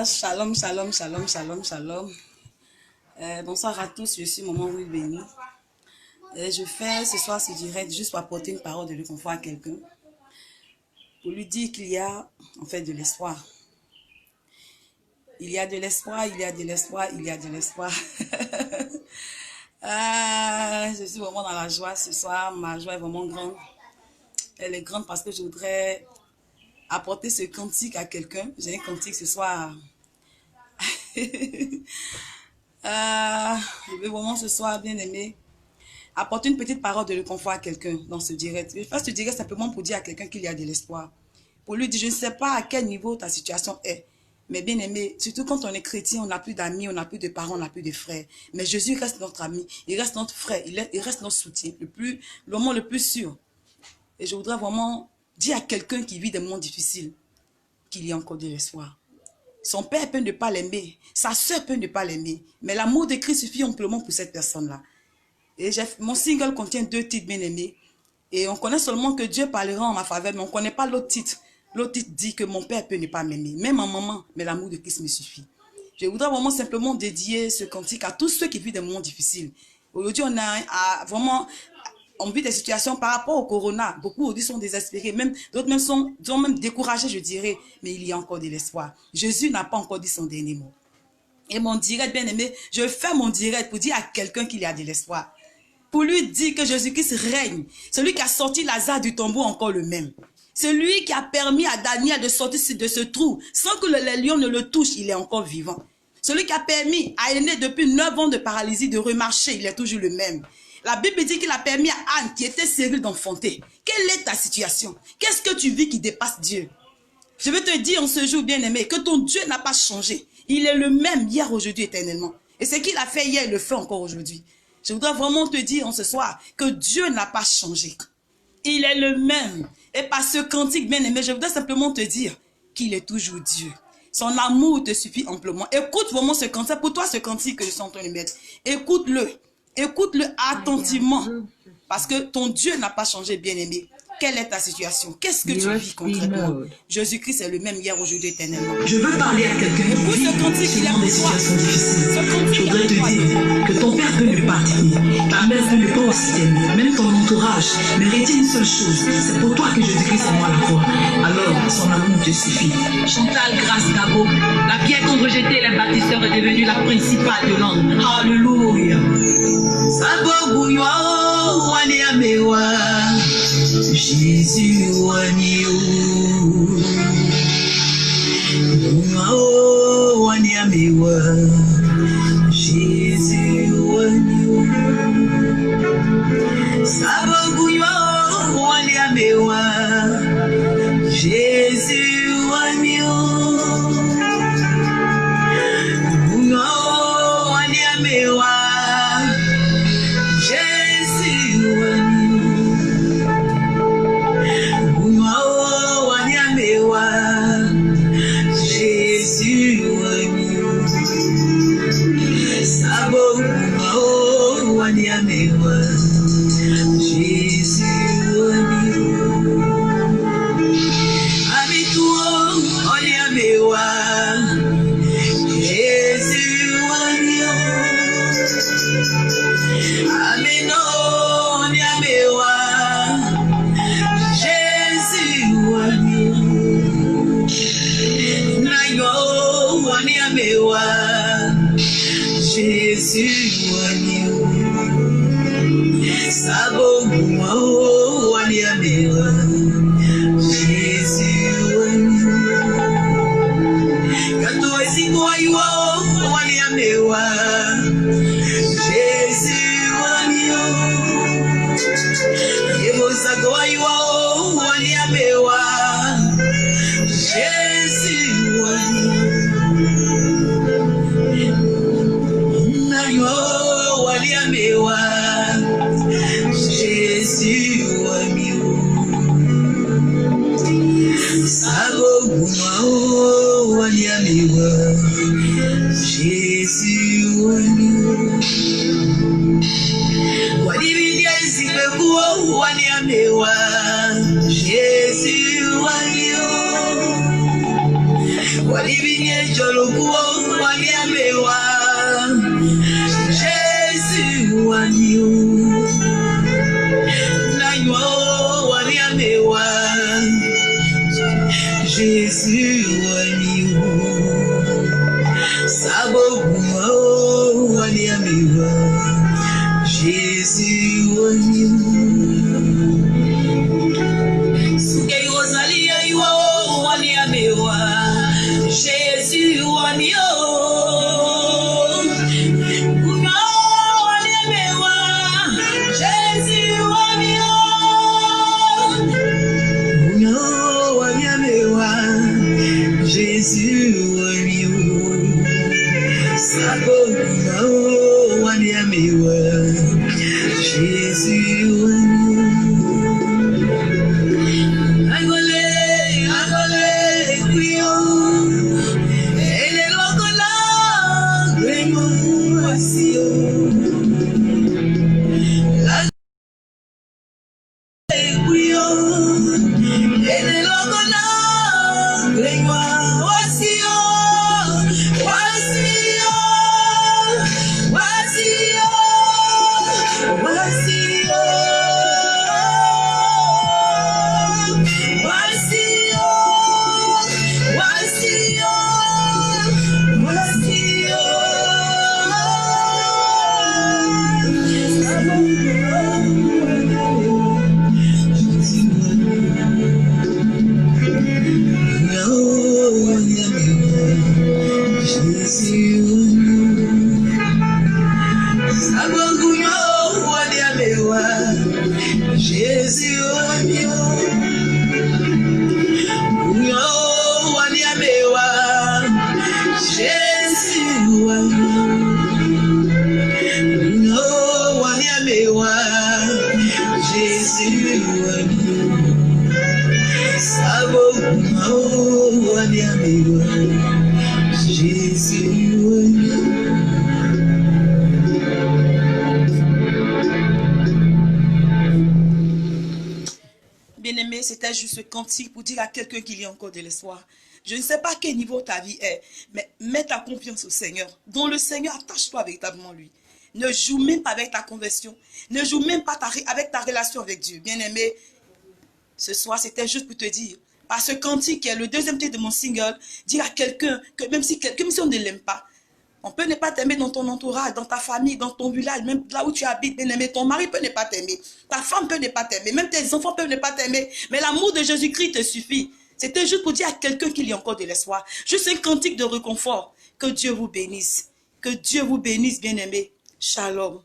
Shalom, shalom, shalom, shalom, shalom. Bonsoir à tous, je suis Maman Will Béni. Je fais ce soir ce direct juste pour apporter une parole de réconfort à quelqu'un. Pour lui dire qu'il y a en fait de l'espoir. Il y a de l'espoir, il y a de l'espoir, il y a de l'espoir. Je suis vraiment dans la joie ce soir. Ma joie est vraiment grande. Elle est grande parce que je voudrais apporter ce cantique à quelqu'un. J'ai un cantique ce soir. Je veux vraiment ce soir, bien aimé, apporter une petite parole de réconfort à quelqu'un dans ce direct. Je fais ce direct simplement pour dire à quelqu'un qu'il y a de l'espoir. Pour lui dire, je ne sais pas à quel niveau ta situation est. Mais bien aimé, surtout quand on est chrétien, on n'a plus d'amis, on n'a plus de parents, on n'a plus de frères. Mais Jésus reste notre ami, il reste notre frère, il reste notre soutien, le moment le plus sûr. Et je voudrais vraiment dire à quelqu'un qui vit des moments difficiles qu'il y a encore de l'espoir. Son père peut ne pas l'aimer, sa soeur peut ne pas l'aimer, mais l'amour de Christ suffit amplement pour cette personne-là. Et mon single contient 2 titres, bien aimés. Et on connaît seulement que Dieu parlera en ma faveur, mais on ne connaît pas l'autre titre. L'autre titre dit que mon père peut ne pas m'aimer, même en maman, mais l'amour de Christ me suffit. Je voudrais vraiment simplement dédier ce cantique à tous ceux qui vivent des moments difficiles. Aujourd'hui, on vit des situations par rapport au corona. Beaucoup aujourd'hui sont désespérés, d'autres même sont même découragés, je dirais. Mais il y a encore de l'espoir. Jésus n'a pas encore dit son dernier mot. Et mon direct, bien aimé, je fais mon direct pour dire à quelqu'un qu'il y a de l'espoir. Pour lui dire que Jésus-Christ règne. Celui qui a sorti Lazare du tombeau, encore le même. Celui qui a permis à Daniel de sortir de ce trou sans que les lions ne le touchent, il est encore vivant. Celui qui a permis à Aîné depuis 9 ans de paralysie de remarcher, il est toujours le même. La Bible dit qu'il a permis à Anne qui était stérile d'enfanter. Quelle est ta situation? Qu'est-ce que tu vis qui dépasse Dieu? Je veux te dire en ce jour, bien-aimé, que ton Dieu n'a pas changé. Il est le même hier, aujourd'hui, éternellement. Et ce qu'il a fait hier, il le fait encore aujourd'hui. Je voudrais vraiment te dire en ce soir que Dieu n'a pas changé. Il est le même. Et par ce cantique, bien-aimé, je voudrais simplement te dire qu'il est toujours Dieu. Son amour te suffit amplement. Écoute vraiment ce cantique. Pour toi, ce cantique que je suis en train de mettre, écoute-le. Écoute-le attentivement. Parce que ton Dieu n'a pas changé, bien-aimé. Quelle est ta situation? Qu'est-ce que tu vis concrètement? Jésus-Christ est le même hier, aujourd'hui, éternellement. Je veux parler à quelqu'un qui vit souvent des situations difficiles. Je voudrais te dire que ton père peut ne pas t'aimer, ta mère peut ne pas aussi t'aimer, même ton entourage. Mais retiens une seule chose, c'est pour toi que Jésus-Christ est moi la croix. Alors, son amour te suffit. Chantal Grace Gabo, la pierre qu'ont rejetée les bâtisseurs est devenue la principale de l'homme. Alléluia. Jésus wanio waniamewa Jésus wanio sabaguyo waniamewa Jésus wanio waniamewa Jésus Jésus wanyu Nayo waniamewa Jésus wanyu Saboguma waniamewa Jésus wanyu Sukei Rosalia iwa waniamewa Jésus wanyu Jésus wanyu Saboguma waniamewa Jésus wanyu Angole kuyo ele lokola gwenyo asio kuyo ele lokola gwenyo Bien-aimé, c'était juste ce cantique pour dire à quelqu'un qu'il y a encore de l'espoir. Je ne sais pas quel niveau ta vie est, mais mets ta confiance au Seigneur. Dans le Seigneur, attache-toi véritablement lui. Ne joue même pas avec ta conversion. Ne joue même pas avec ta relation avec Dieu. Bien-aimé, ce soir, c'était juste pour te dire, par ce cantique qui est le deuxième titre de mon single, dire à quelqu'un que même si on ne l'aime pas, on peut ne pas t'aimer dans ton entourage, dans ta famille, dans ton village, même là où tu habites, bien-aimé. Ton mari peut ne pas t'aimer, ta femme peut ne pas t'aimer, même tes enfants peuvent ne pas t'aimer. Mais l'amour de Jésus-Christ te suffit. C'était juste pour dire à quelqu'un qu'il y a encore de l'espoir. Juste un cantique de réconfort. Que Dieu vous bénisse. Que Dieu vous bénisse, bien-aimé. Shalom.